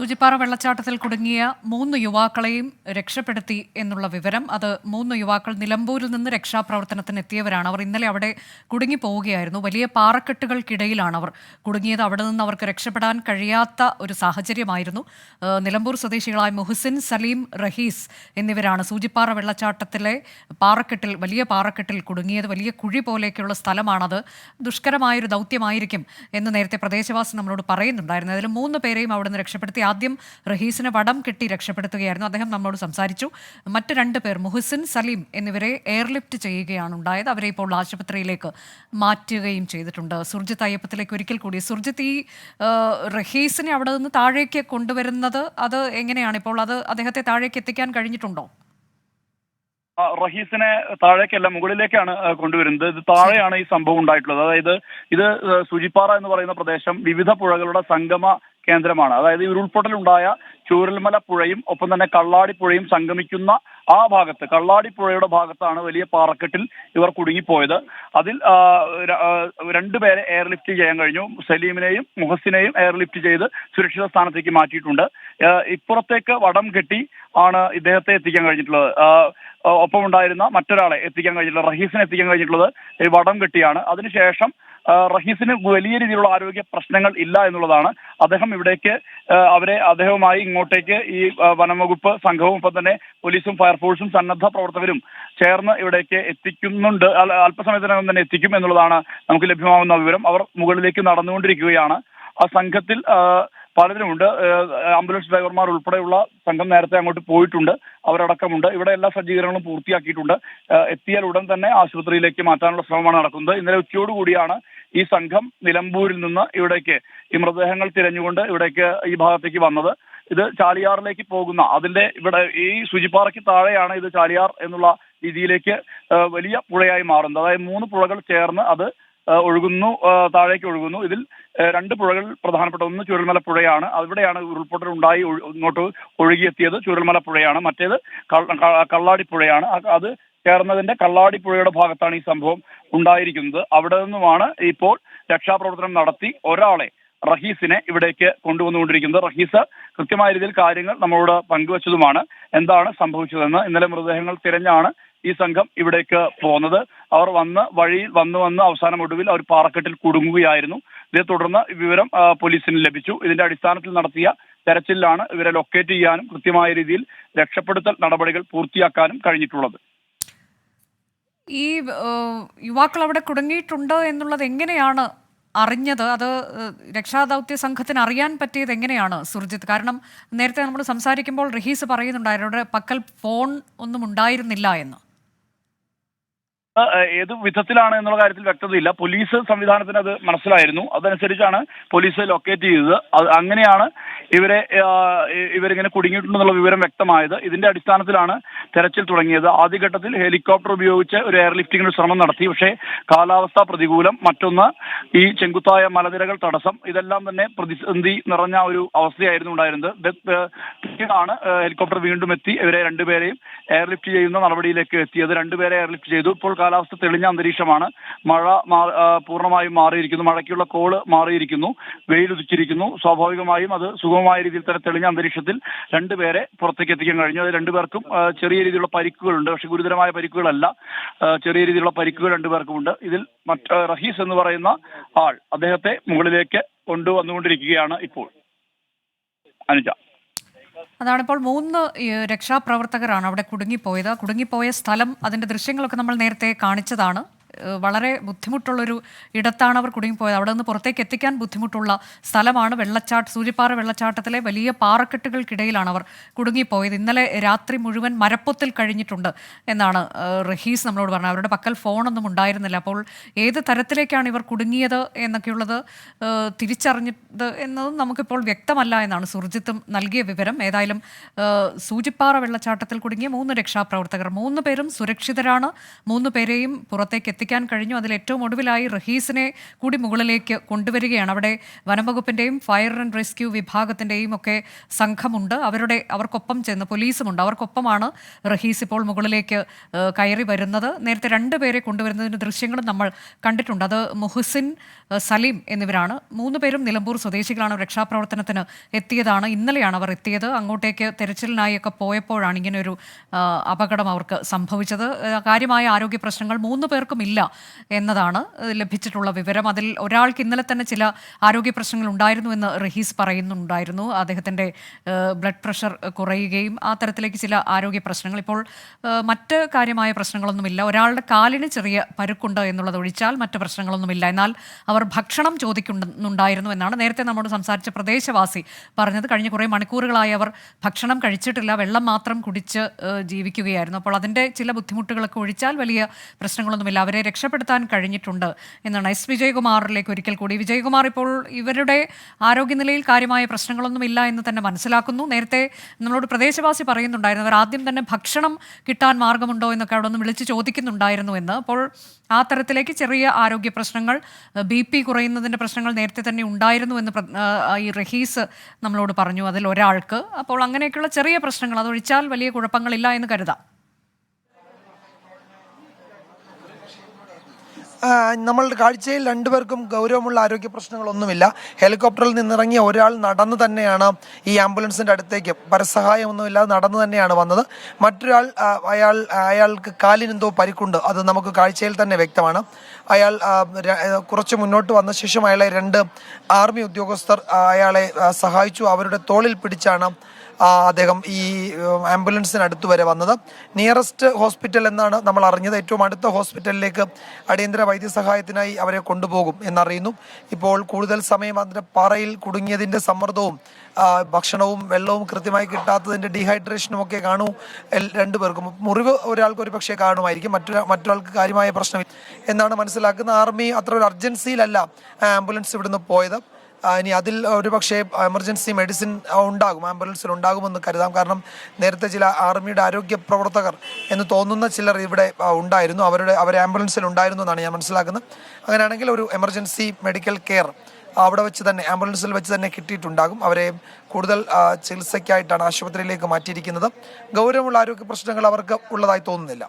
സൂചിപ്പാറ വെള്ളച്ചാട്ടത്തിൽ കുടുങ്ങിയ 3 യുവാക്കളെയും രക്ഷപ്പെടുത്തി എന്നുള്ള വിവരം. അത് 3 യുവാക്കൾ നിലമ്പൂരിൽ നിന്ന് രക്ഷാപ്രവർത്തനത്തിന് എത്തിയവരാണ്. അവർ ഇന്നലെ അവിടെ കുടുങ്ങി പോവുകയായിരുന്നു. വലിയ പാറക്കെട്ടുകൾക്കിടയിലാണ് അവർ കുടുങ്ങിയത്. അവിടെ നിന്ന് അവർക്ക് രക്ഷപ്പെടാൻ കഴിയാത്ത ഒരു സാഹചര്യമായിരുന്നു. നിലമ്പൂർ സ്വദേശികളായ മുഹസിൻ, സലീം, റഹീസ് എന്നിവരാണ് സൂചിപ്പാറ വെള്ളച്ചാട്ടത്തിലെ വലിയ പാറക്കെട്ടിൽ കുടുങ്ങിയത്. വലിയ കുഴി പോലെയൊക്കെയുള്ള സ്ഥലമാണത്. ദുഷ്കരമായൊരു ദൗത്യമായിരിക്കും എന്ന് നേരത്തെ പ്രദേശവാസി നമ്മളോട് പറയുന്നുണ്ടായിരുന്നു. അതിൽ 3 പേരെയും അവിടെ നിന്ന് രക്ഷപ്പെടുത്തി. ആദ്യം റഹീസിനെ വടം കെട്ടി രക്ഷപ്പെടുത്തുകയായിരുന്നു. അദ്ദേഹം നമ്മളോട് സംസാരിച്ചു. മറ്റ് 2 പേർ മുഹസിൻ, സലീം എന്നിവരെ എയർലിഫ്റ്റ് ചെയ്യുകയാണ് ഉണ്ടായത്. അവരെ ഇപ്പോൾ ആശുപത്രിയിലേക്ക് മാറ്റുകയും ചെയ്തിട്ടുണ്ട്. സുർജിത്ത് അയ്യപ്പത്തിലേക്ക് ഒരിക്കൽ കൂടി. സുർജിത്ത്, ഈ റഹീസിനെ അവിടെ നിന്ന് താഴേക്ക് കൊണ്ടുവരുന്നത് അത് എങ്ങനെയാണ്? ഇപ്പോൾ അത് അദ്ദേഹത്തെ താഴേക്ക് എത്തിക്കാൻ കഴിഞ്ഞിട്ടുണ്ടോ? റഹീസിനെ താഴേക്കല്ല, മുകളിലേക്കാണ് കൊണ്ടുവരുന്നത്. ഇത് താഴെയാണ് ഈ സംഭവം ഉണ്ടായിട്ടുള്ളത്. അതായത് ഇത് സൂചിപ്പാറ എന്ന് പറയുന്ന പ്രദേശം വിവിധ പുഴകളുടെ സംഗമ കേന്ദ്രമാണ്. അതായത് ഈ ഉരുൾപൊട്ടലുണ്ടായ ചൂരൽമല പുഴയും ഒപ്പം തന്നെ കള്ളാടി പുഴയും സംഗമിക്കുന്ന ആ ഭാഗത്ത്, കള്ളാടി പുഴയുടെ ഭാഗത്താണ് വലിയ പാറക്കെട്ടിൽ ഇവർ കുടുങ്ങിപ്പോയത്. അതിൽ 2 പേരെ എയർലിഫ്റ്റ് ചെയ്യാൻ കഴിഞ്ഞു. സലീമിനെയും മുഹസിനെയും എയർലിഫ്റ്റ് ചെയ്ത് സുരക്ഷിത സ്ഥാനത്തേക്ക് മാറ്റിയിട്ടുണ്ട്. ഇപ്പുറത്തേക്ക് വടം കെട്ടി ആണ് ഇദ്ദേഹത്തെ എത്തിക്കാൻ കഴിഞ്ഞിട്ടുള്ളത്. ഒപ്പം ഉണ്ടായിരുന്ന മറ്റൊരാളെ എത്തിക്കാൻ കഴിഞ്ഞിട്ടുള്ളത്, റഹീസിനെ എത്തിക്കാൻ കഴിഞ്ഞിട്ടുള്ളത് വടം കെട്ടിയാണ്. അതിനുശേഷം റഹീസിന് വലിയ രീതിയിലുള്ള ആരോഗ്യ പ്രശ്നങ്ങൾ ഇല്ല എന്നുള്ളതാണ്. അദ്ദേഹം ഇവിടേക്ക് അദ്ദേഹവുമായി ഇങ്ങോട്ടേക്ക് ഈ വനംവകുപ്പ് സംഘവും ഒപ്പം തന്നെ പോലീസും ഫയർഫോഴ്സും സന്നദ്ധ പ്രവർത്തകരും ചേർന്ന് ഇവിടേക്ക് എത്തിക്കുന്നുണ്ട്. അല്പസമയത്തിനകം തന്നെ എത്തിക്കും എന്നുള്ളതാണ് നമുക്ക് ലഭ്യമാകുന്ന വിവരം. അവർ മുകളിലേക്ക് നടന്നുകൊണ്ടിരിക്കുകയാണ്. ആ സംഘത്തിൽ പലരുമുണ്ട്. ആംബുലൻസ് ഡ്രൈവർമാർ ഉൾപ്പെടെയുള്ള സംഘം നേരത്തെ അങ്ങോട്ട് പോയിട്ടുണ്ട്. അവരടക്കമുണ്ട്. ഇവിടെ എല്ലാ സജ്ജീകരണങ്ങളും പൂർത്തിയാക്കിയിട്ടുണ്ട്. എത്തിയാൽ ഉടൻ തന്നെ ആശുപത്രിയിലേക്ക് മാറ്റാനുള്ള ശ്രമമാണ് നടക്കുന്നത്. ഇന്നലെ ഉച്ചയോടുകൂടിയാണ് ഈ സംഘം നിലമ്പൂരിൽ നിന്ന് ഇവിടേക്ക് ഈ മൃതദേഹങ്ങൾ തിരഞ്ഞുകൊണ്ട് ഇവിടേക്ക് ഈ ഭാഗത്തേക്ക് വന്നത്. ഇത് ചാലിയാറിലേക്ക് പോകുന്ന ഇവിടെ ഈ സൂചിപ്പാറയ്ക്ക് താഴെയാണ് ഇത് ചാലിയാർ എന്നുള്ള രീതിയിലേക്ക് വലിയ പുഴയായി മാറുന്നത്. അതായത് 3 പുഴകൾ ചേർന്ന് അത് ഒഴുകുന്നു, താഴേക്ക് ഒഴുകുന്നു. ഇതിൽ 2 പുഴകൾ പ്രധാനപ്പെട്ട ഒന്ന് ചൂരൽമല പുഴയാണ്. അവിടെയാണ് ഉരുൾപൊട്ടൽ ഉണ്ടായി ഇങ്ങോട്ട് ഒഴുകിയെത്തിയത്. ചൂരൽമല പുഴയാണ്. മറ്റേത് കള്ളാടി പുഴയാണ്. അത് ചേർന്നതിന്റെ കള്ളാടി പുഴയുടെ ഭാഗത്താണ് ഈ സംഭവം ഉണ്ടായിരിക്കുന്നത്. അവിടെ നിന്നുമാണ് ഇപ്പോൾ രക്ഷാപ്രവർത്തനം നടത്തി ഒരാളെ, റഹീസിനെ, ഇവിടേക്ക് കൊണ്ടുവന്നുകൊണ്ടിരിക്കുന്നത്. റഹീസ് കൃത്യമായ രീതിയിൽ കാര്യങ്ങൾ നമ്മളോട് പങ്കുവച്ചതുമാണ്. എന്താണ് സംഭവിച്ചതെന്ന്. ഇന്നലെ മൃതദേഹങ്ങൾ തിരഞ്ഞാണ് ഈ സംഘം ഇവിടേക്ക് പോകുന്നത്. അവർ വഴിയിൽ വന്ന് അവസാനം ഒടുവിൽ അവർ പാറക്കെട്ടിൽ കുടുങ്ങുകയായിരുന്നു. ഇതേ തുടർന്ന് വിവരം പോലീസിന് ലഭിച്ചു. ഇതിന്റെ അടിസ്ഥാനത്തിൽ നടത്തിയ തെരച്ചിലാണ് ഇവരെ ലൊക്കേറ്റ് ചെയ്യാനും കൃത്യമായ രീതിയിൽ രക്ഷപ്പെടുത്തൽ നടപടികൾ പൂർത്തിയാക്കാനും കഴിഞ്ഞിട്ടുള്ളത്. ഈ യുവാക്കൾ അവിടെ കുടുങ്ങിയിട്ടുണ്ട് എന്നുള്ളത് എങ്ങനെയാണ് അറിഞ്ഞത്? അത് രക്ഷാദൗത്യ സംഘത്തിന് അറിയാൻ പറ്റിയത് എങ്ങനെയാണ് സുർജിത്ത്? കാരണം നേരത്തെ നമ്മൾ സംസാരിക്കുമ്പോൾ റഹീസ് പറയുന്നുണ്ടായിരുന്നു അവരുടെ പക്കൽ ഫോൺ ഒന്നും ഉണ്ടായിരുന്നില്ല എന്ന്. ഏത് വിധത്തിലാണ് എന്നുള്ള കാര്യത്തിൽ വ്യക്തതയില്ല. പോലീസ് സംവിധാനത്തിന് അത് മനസ്സിലായിരുന്നു. അതനുസരിച്ചാണ് പോലീസ് ലൊക്കേറ്റ് ചെയ്തത്. അങ്ങനെയാണ് ഇവരിങ്ങനെ കുടുങ്ങിയിട്ടുണ്ടെന്നുള്ള വിവരം വ്യക്തമായത്. ഇതിന്റെ അടിസ്ഥാനത്തിലാണ് തെരച്ചിൽ തുടങ്ങിയത്. ആദ്യഘട്ടത്തിൽ ഹെലികോപ്റ്റർ ഉപയോഗിച്ച് ഒരു എയർലിഫ്റ്റിംഗിന് ശ്രമം നടത്തി. പക്ഷേ കാലാവസ്ഥ പ്രതികൂലം, മറ്റൊന്ന് ഈ ചെങ്കുത്തായ മലനിരകൾ തടസ്സം, ഇതെല്ലാം തന്നെ പ്രതിസന്ധി നിറഞ്ഞ ഒരു അവസ്ഥയായിരുന്നു ഉണ്ടായിരുന്നത്. പിന്നീടാണ് ഹെലികോപ്റ്റർ വീണ്ടും എത്തി ഇവരെ 2 പേരെയും എയർലിഫ്റ്റ് ചെയ്യുന്ന നടപടിയിലേക്ക് എത്തിയത്. 2 പേരെ എയർലിഫ്റ്റ് ചെയ്തു. ഇപ്പോൾ കാലാവസ്ഥ തെളിഞ്ഞ അന്തരീക്ഷമാണ്. മഴ പൂർണ്ണമായും മാറിയിരിക്കുന്നു. മഴയ്ക്കുള്ള കോള് മാറിയിരിക്കുന്നു. വെയിലുദിച്ചിരിക്കുന്നു. സ്വാഭാവികമായും അത് സുഗമമായ രീതിയിൽ തന്നെ തെളിഞ്ഞ അന്തരീക്ഷത്തിൽ 2 പേരെ പുറത്തേക്ക് എത്തിക്കാൻ കഴിഞ്ഞു. അത് 2 പേർക്കും ചെറിയ രീതിയിലുള്ള പരിക്കുകളുണ്ട്. പക്ഷെ ഗുരുതരമായ പരിക്കുകളല്ല. ചെറിയ രീതിയിലുള്ള പരിക്കുകൾ 2 പേർക്കുമുണ്ട്. ഇതിൽ റഹീസ് എന്ന് പറയുന്ന ആൾ, അദ്ദേഹത്തെ മുകളിലേക്ക് കൊണ്ടുവന്നുകൊണ്ടിരിക്കുകയാണ് ഇപ്പോൾ. അനുജ, അതാണിപ്പോൾ 3 രക്ഷാപ്രവർത്തകരാണ് അവിടെ കുടുങ്ങിപ്പോയ സ്ഥലം. അതിൻ്റെ ദൃശ്യങ്ങളൊക്കെ നമ്മൾ നേരത്തെ കാണിച്ചതാണ്. വളരെ ബുദ്ധിമുട്ടുള്ളൊരു ഇടത്താണ് അവർ കുടുങ്ങിപ്പോയത്. അവിടെ നിന്ന് പുറത്തേക്ക് എത്തിക്കാൻ ബുദ്ധിമുട്ടുള്ള സ്ഥലമാണ്. സൂചിപ്പാറ വെള്ളച്ചാട്ടത്തിലെ വലിയ പാറക്കെട്ടുകൾക്കിടയിലാണ് അവർ കുടുങ്ങിപ്പോയത്. ഇന്നലെ രാത്രി മുഴുവൻ മരപ്പൊത്തിൽ കഴിഞ്ഞിട്ടുണ്ട് എന്നാണ് റഹീസ് നമ്മളോട് പറഞ്ഞത്. അവരുടെ പക്കൽ ഫോണൊന്നും ഉണ്ടായിരുന്നില്ല. അപ്പോൾ ഏത് തരത്തിലേക്കാണ് ഇവർ കുടുങ്ങിയത് എന്നൊക്കെയുള്ളത് തിരിച്ചറിഞ്ഞത് എന്നതും നമുക്കിപ്പോൾ വ്യക്തമല്ല എന്നാണ് സുർജിത്തും നൽകിയ വിവരം. ഏതായാലും സൂചിപ്പാറ വെള്ളച്ചാട്ടത്തിൽ കുടുങ്ങിയ 3 രക്ഷാപ്രവർത്തകർ, 3 പേരും സുരക്ഷിതരാണ്. 3 പേരെയും പുറത്തേക്ക് എത്തിക്കാൻ കഴിഞ്ഞു. അതിൽ ഏറ്റവും ഒടുവിലായി റഹീസിനെ കൂടി മുകളിലേക്ക് കൊണ്ടുവരികയാണ്. അവിടെ വനംവകുപ്പിന്റെയും ഫയർ ആൻഡ് റെസ്ക്യൂ വിഭാഗത്തിന്റെയും ഒക്കെ സംഘമുണ്ട്. അവർക്കൊപ്പം ചെന്ന് പോലീസുമുണ്ട്. അവർക്കൊപ്പമാണ് റഹീസ് ഇപ്പോൾ മുകളിലേക്ക് കയറി വരുന്നത്. നേരത്തെ 2 പേരെ കൊണ്ടുവരുന്നതിന്റെ ദൃശ്യങ്ങളും നമ്മൾ കണ്ടിട്ടുണ്ട്. അത് മുഹസിൻ, സലീം എന്നിവരാണ്. 3 പേരും നിലമ്പൂർ സ്വദേശികളാണ്. രക്ഷാപ്രവർത്തനത്തിന് എത്തിയതാണ്. ഇന്നലെയാണ് അവർ എത്തിയത്. അങ്ങോട്ടേക്ക് തെരച്ചിലിനായി ഒക്കെ പോയപ്പോഴാണ് ഇങ്ങനെയൊരു അപകടം അവർക്ക് സംഭവിച്ചത്. കാര്യമായ ആരോഗ്യ പ്രശ്നങ്ങൾ 3 പേർക്കും ഇല്ല എന്നതാണ് ലഭിച്ചിട്ടുള്ള വിവരം. അതിൽ ഒരാൾക്ക് ഇന്നലെ തന്നെ ചില ആരോഗ്യ പ്രശ്നങ്ങൾ ഉണ്ടായിരുന്നു എന്ന് റഹീസ് പറയുന്നുണ്ടായിരുന്നു. അദ്ദേഹത്തിൻ്റെ ബ്ലഡ് പ്രഷർ കുറയുകയും ആ തരത്തിലേക്ക് ചില ആരോഗ്യ പ്രശ്നങ്ങൾ. ഇപ്പോൾ മറ്റ് കാര്യമായ പ്രശ്നങ്ങളൊന്നുമില്ല. ഒരാളുടെ കാലിന് ചെറിയ പരുക്കുണ്ട് എന്നുള്ളത് ഒഴിച്ചാൽ മറ്റ് പ്രശ്നങ്ങളൊന്നുമില്ല. എന്നാൽ അവർ ഭക്ഷണം ചോദിക്കുന്നുണ്ടായിരുന്നു എന്നാണ് നേരത്തെ നമ്മോട് സംസാരിച്ച പ്രദേശവാസി പറഞ്ഞത്. കഴിഞ്ഞ കുറേ മണിക്കൂറുകളായി അവർ ഭക്ഷണം കഴിച്ചിട്ടില്ല, വെള്ളം മാത്രം കുടിച്ച് ജീവിക്കുകയായിരുന്നു. അപ്പോൾ അതിൻ്റെ ചില ബുദ്ധിമുട്ടുകളൊക്കെ ഒഴിച്ചാൽ വലിയ പ്രശ്നങ്ങളൊന്നുമില്ല. അവരെ രക്ഷപ്പെടുത്താൻ കഴിഞ്ഞിട്ടുണ്ട് എന്നാണ്. എസ് വിജയകുമാറിലേക്ക് ഒരിക്കൽ കൂടി. വിജയകുമാർ, ഇപ്പോൾ ഇവരുടെ ആരോഗ്യനിലയിൽ കാര്യമായ പ്രശ്നങ്ങളൊന്നുമില്ല എന്ന് തന്നെ മനസ്സിലാക്കുന്നു. നേരത്തെ നമ്മളോട് പ്രദേശവാസി പറയുന്നുണ്ടായിരുന്നു അവർ ആദ്യം തന്നെ ഭക്ഷണം കിട്ടാൻ മാർഗമുണ്ടോ എന്നൊക്കെ അവിടെ ഒന്ന് വിളിച്ച് ചോദിക്കുന്നുണ്ടായിരുന്നു എന്ന്. അപ്പോൾ ആ തരത്തിലേക്ക് ചെറിയ ആരോഗ്യ പ്രശ്നങ്ങൾ, BP കുറയുന്നതിൻ്റെ പ്രശ്നങ്ങൾ നേരത്തെ തന്നെ ഉണ്ടായിരുന്നു എന്ന് ഈ റഹീസ് നമ്മളോട് പറഞ്ഞു, അതിൽ ഒരാൾക്ക്. അപ്പോൾ അങ്ങനെയൊക്കെയുള്ള ചെറിയ പ്രശ്നങ്ങൾ, അതൊഴിച്ചാൽ വലിയ കുഴപ്പങ്ങളില്ല എന്ന് കരുതാം. നമ്മളുടെ കാഴ്ചയിൽ 2 പേർക്കും ഗൗരവമുള്ള ആരോഗ്യ പ്രശ്നങ്ങളൊന്നുമില്ല. ഹെലികോപ്റ്ററിൽ നിന്നിറങ്ങിയ ഒരാൾ നടന്നു തന്നെയാണ് ഈ ആംബുലൻസിൻ്റെ അടുത്തേക്ക്, പരസഹായമൊന്നുമില്ലാതെ നടന്നു തന്നെയാണ് വന്നത്. മറ്റൊരാൾ അയാൾക്ക് കാലിനെന്തോ പരിക്കുണ്ട്, അത് നമുക്ക് കാഴ്ചയിൽ തന്നെ വ്യക്തമാണ്. അയാൾ കുറച്ച് മുന്നോട്ട് വന്ന ശേഷം അയാളെ 2 ആർമി ഉദ്യോഗസ്ഥർ അയാളെ സഹായിച്ചു. അവരുടെ തോളിൽ പിടിച്ചാണ് അദ്ദേഹം ഈ ആംബുലൻസിനടുത്ത് വരെ വന്നത്. നിയറസ്റ്റ് ഹോസ്പിറ്റൽ എന്നാണ് നമ്മൾ അറിഞ്ഞത്. ഏറ്റവും അടുത്ത ഹോസ്പിറ്റലിലേക്ക് അടിയന്തര വൈദ്യസഹായത്തിനായി അവരെ കൊണ്ടുപോകും എന്നറിയുന്നു. ഇപ്പോൾ കൂടുതൽ സമയം അതിൻ്റെ പാറയിൽ കുടുങ്ങിയതിൻ്റെ സമ്മർദ്ദവും ഭക്ഷണവും വെള്ളവും കൃത്യമായി കിട്ടാത്തതിൻ്റെ ഡീഹൈഡ്രേഷനും ഒക്കെ കാണൂ 2 പേർക്കും. മുറിവ് ഒരാൾക്ക് ഒരു പക്ഷേ കാണുമായിരിക്കും, മറ്റൊരാൾക്ക് കാര്യമായ പ്രശ്നം എന്നാണ് മനസ്സിലാക്കുന്നത്. ആർമി അത്ര ഒരു അർജൻസിയിലല്ല ആംബുലൻസ് ഇവിടുന്ന് പോയത്. ഇനി അതിൽ ഒരു പക്ഷേ എമർജൻസി മെഡിസിൻ ഉണ്ടാകും, ആംബുലൻസിൽ ഉണ്ടാകുമെന്ന് കരുതാം. കാരണം നേരത്തെ ചില ആർമിയുടെ ആരോഗ്യ പ്രവർത്തകർ എന്ന് തോന്നുന്ന ചിലർ ഇവിടെ ഉണ്ടായിരുന്നു, അവർ ആംബുലൻസിൽ ഉണ്ടായിരുന്നു എന്നാണ് ഞാൻ മനസ്സിലാക്കുന്നത്. അങ്ങനെയാണെങ്കിൽ ഒരു എമർജൻസി മെഡിക്കൽ കെയർ അവിടെ വെച്ച് തന്നെ, ആംബുലൻസിൽ വെച്ച് തന്നെ കിട്ടിയിട്ടുണ്ടാകും. അവരെ കൂടുതൽ ചികിത്സയ്ക്കായിട്ടാണ് ആശുപത്രിയിലേക്ക് മാറ്റിയിരിക്കുന്നത്. ഗൗരവമുള്ള ആരോഗ്യ പ്രശ്നങ്ങൾ അവർക്ക് ഉള്ളതായി തോന്നുന്നില്ല.